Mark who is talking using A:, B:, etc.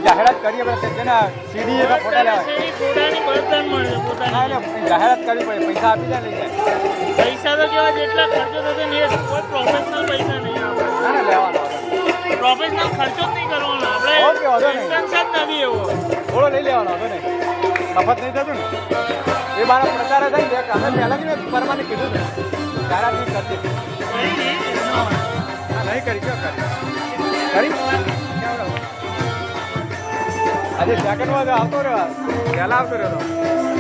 A: જાહેરાત કરીએ આપણે સીડી ફોટા લેવા જાહેરાત કરવી પડે પૈસા આપી જાય લઈ જાય
B: પૈસા તો કેવા જેટલા ખર્ચો થશે ને કોઈ પ્રોફેશનલ પૈસા નહીં આપણે
A: લેવાનો
B: પ્રોફેશનલ ખર્ચો જ નહીં કરવાનો આપણે ઇન્ટન્સ જ નથી એવો
A: થોડો લઈ લેવાનો હતો ને મફત નહીં થતું ને એ મારા પ્રચાર થઈ ને અમે પહેલાં જ મેં પરમાને કીધું ને જાહેરાત નહીં કરતી નહીં કરી કયો કરી આજે સેકન્ડમાં આવતો રહ્યો પહેલાં આવતો રહ્યો